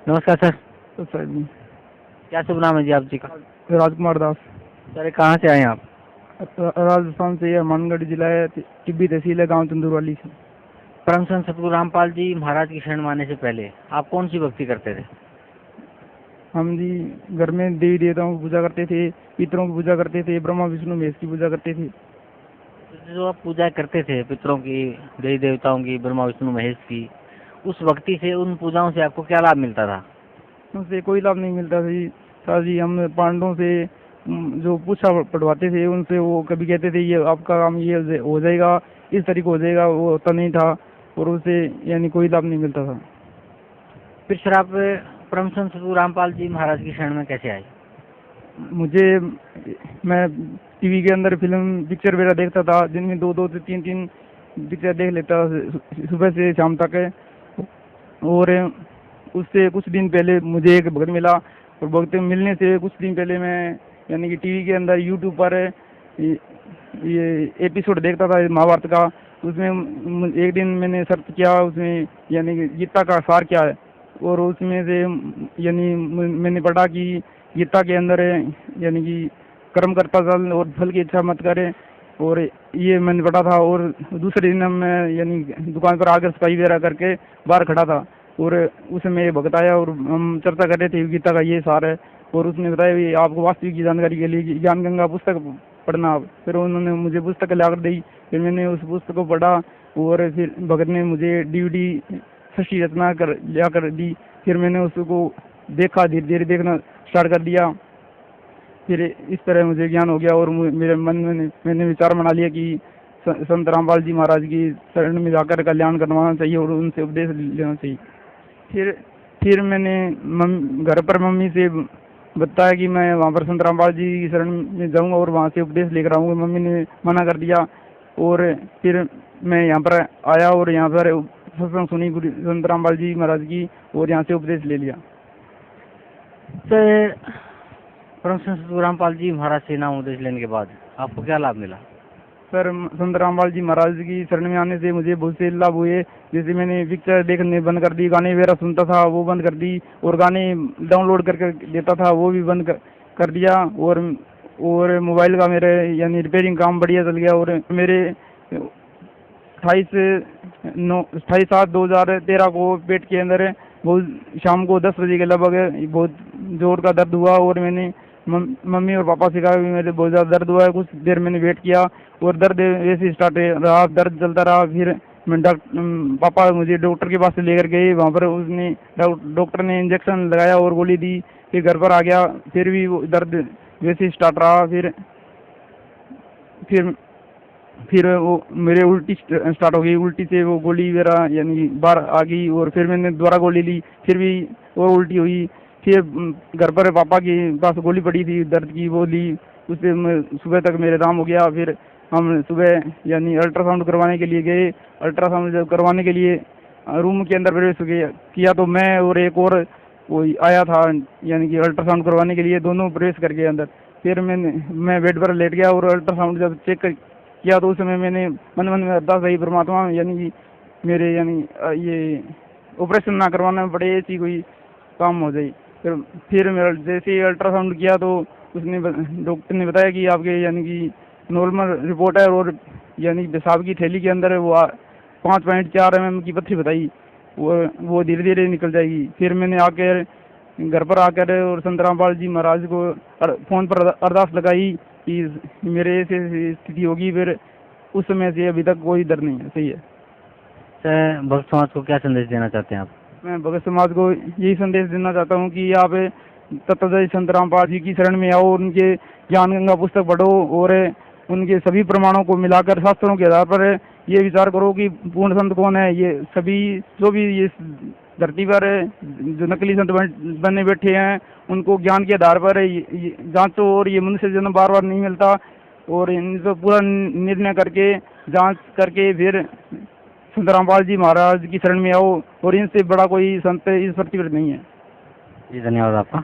नमस्कार सर। तो सर जी क्या शुभ नाम है जी आप जी का? राजकुमार दास। सर कहाँ से आए हैं आप? राजस्थान से, यह मानगढ़ जिला है, टिब्बी तहसील है, गांव चंदूरवाली से। परम संत सतगुरु रामपाल जी महाराज की शरण में आने से पहले आप कौन सी भक्ति करते थे? हम जी घर में देवी देवताओं की पूजा करते थे, पितरों की पूजा करते थे, ब्रह्मा विष्णु महेश की पूजा करते थे। तो जो आप पूजा करते थे पितरों की, देवी देवताओं की, ब्रह्मा विष्णु महेश की, उस भक्ति से, उन पूजाओं से आपको क्या लाभ मिलता था? उनसे कोई लाभ नहीं मिलता था जी। सर जी हम पांडवों से जो पूछा पढ़वाते थे, उनसे वो कभी कहते थे ये आपका काम ये हो जाएगा, इस तरीके हो जाएगा, वो होता नहीं था और उससे यानी कोई लाभ नहीं मिलता था। फिर सर आप परम संत सतगुरु रामपाल जी महाराज की शरण में कैसे आए? मुझे मैं टीवी के अंदर फिल्म पिक्चर वगैरह देखता था, दिन में दो दो से तीन तीन पिक्चर देख लेता सुबह से शाम तक। और उससे कुछ दिन पहले मुझे एक भक्त मिला और भक्त मिलने से कुछ दिन पहले मैं यानी कि टीवी के अंदर यूट्यूब पर ये एपिसोड देखता था महाभारत का। उसमें एक दिन मैंने सर्च किया, उसमें यानी कि गीता का सार क्या है, और उसमें से यानी मैंने पढ़ा कि गीता के अंदर यानी कि कर्म करता चल और फल की इच्छा मत करें, और ये मैंने पढ़ा था। और दूसरे दिन मैं यानी दुकान पर आकर सफाई वगैरह करके बाहर खड़ा था और उसमें ये भक्त आया और हम चर्चा कर रहे थे गीता का ये सार है, और उसने बताया भी आपको वास्तविक जानकारी के लिए ज्ञान गंगा पुस्तक पढ़ना आप। फिर उन्होंने मुझे पुस्तक लाकर दी, फिर मैंने उस पुस्तक को पढ़ा और फिर भगत ने मुझे डीवीडी षष्ठी रचना कर ला कर दी। फिर मैंने उसको देखा, धीरे धीरे देखना स्टार्ट कर दिया। फिर इस तरह मुझे ज्ञान हो गया और मेरे मन में मैंने विचार बना लिया कि संत रामपाल जी महाराज की शरण में जाकर कल्याण करवाना चाहिए और उनसे उपदेश लेना चाहिए। फिर मैंने घर पर मम्मी से बताया कि मैं वहाँ पर संत रामपाल जी की शरण में जाऊँगा और वहाँ से उपदेश लेकर आऊँगा। मम्मी ने मना कर दिया और फिर मैं यहाँ पर आया और यहाँ पर सत्संग सुनी गुरु संत रामपाल जी महाराज की, और यहाँ से उपदेश ले लिया। सर परम संत सतगुरु रामपाल जी महाराज से नाम उपदेश लेने के बाद आपको क्या लाभ मिला? सर संत रामपाल जी महाराज की शरण में आने से मुझे बहुत से लाभ हुए। जैसे मैंने पिक्चर देखने बंद कर दी, गाने वगैरह सुनता था वो बंद कर दी, और गाने डाउनलोड करके देता था वो भी बंद कर दिया। और मोबाइल का मेरे यानी रिपेयरिंग काम बढ़िया चल गया। और मेरे 28/7/2013 को पेट के अंदर बहुत शाम को 10 बजे के लगभग बहुत जोर का दर्द हुआ, और मैंने मम्मी और पापा से कहा कि मेरे बहुत ज़्यादा दर्द हुआ है। कुछ देर मैंने वेट किया और दर्द वैसे स्टार्ट रहा, दर्द चलता रहा। फिर मैं पापा मुझे डॉक्टर के पास से लेकर गए, वहाँ पर उसने डॉक्टर ने इंजेक्शन लगाया और गोली दी। फिर घर पर आ गया, फिर भी वो दर्द वैसे स्टार्ट रहा। फिर वो मेरे उल्टी स्टार्ट हो गई, उल्टी से वो गोली वगैरह यानी बाहर आ गई, और फिर मैंने दोबारा गोली ली, फिर भी और उल्टी हुई। फिर घर पर पापा के पास गोली पड़ी थी दर्द की, वो ली, उससे सुबह तक मेरे आराम हो गया। फिर हम सुबह यानी अल्ट्रासाउंड करवाने के लिए गए। अल्ट्रासाउंड जब करवाने के लिए रूम के अंदर प्रवेश किया तो मैं और एक और कोई आया था यानी कि अल्ट्रासाउंड करवाने के लिए, दोनों प्रवेश कर गए अंदर। फिर मैं बेड पर लेट गया और अल्ट्रासाउंड जब चेक किया तो उस समय मैंने मन में अरदास रही परमात्मा यानी कि मेरे यानी ये ऑपरेशन ना करवाना पड़े, ऐसी कोई काम हो जाए। फिर मेरा जैसे ही अल्ट्रासाउंड किया तो उसने डॉक्टर ने बताया कि आपके यानी कि नॉर्मल रिपोर्ट है, और यानी पेशाब की थैली के अंदर है वो 5.4 mm की पत्थरी बताई, वो धीरे धीरे निकल जाएगी। फिर मैंने आकर घर पर आकर और संत रामपाल जी महाराज को फ़ोन पर अरदास लगाई कि मेरे ऐसे स्थिति होगी। फिर उस समय से अभी तक कोई डर नहीं है। सही है। सर भक्त समाज को क्या संदेश देना चाहते हैं आप? मैं भगत समाज को यही संदेश देना चाहता हूँ कि आप तत्वदर्शी संत रामपाल जी की शरण में आओ, उनके ज्ञान गंगा पुस्तक पढ़ो और उनके सभी प्रमाणों को मिलाकर शास्त्रों के आधार पर ये विचार करो कि पूर्ण संत कौन है। ये सभी जो भी ये धरती पर जो नकली संत बनने बैठे हैं उनको ज्ञान के आधार पर जांचो, और ये मनुष्य जन्म बार बार नहीं मिलता, और इनको पूरा निर्णय करके जांच करके फिर संत रामपाल जी महाराज की शरण में आओ, और इनसे बड़ा कोई संत इस पृथ्वी पर नहीं है। जी धन्यवाद आपका।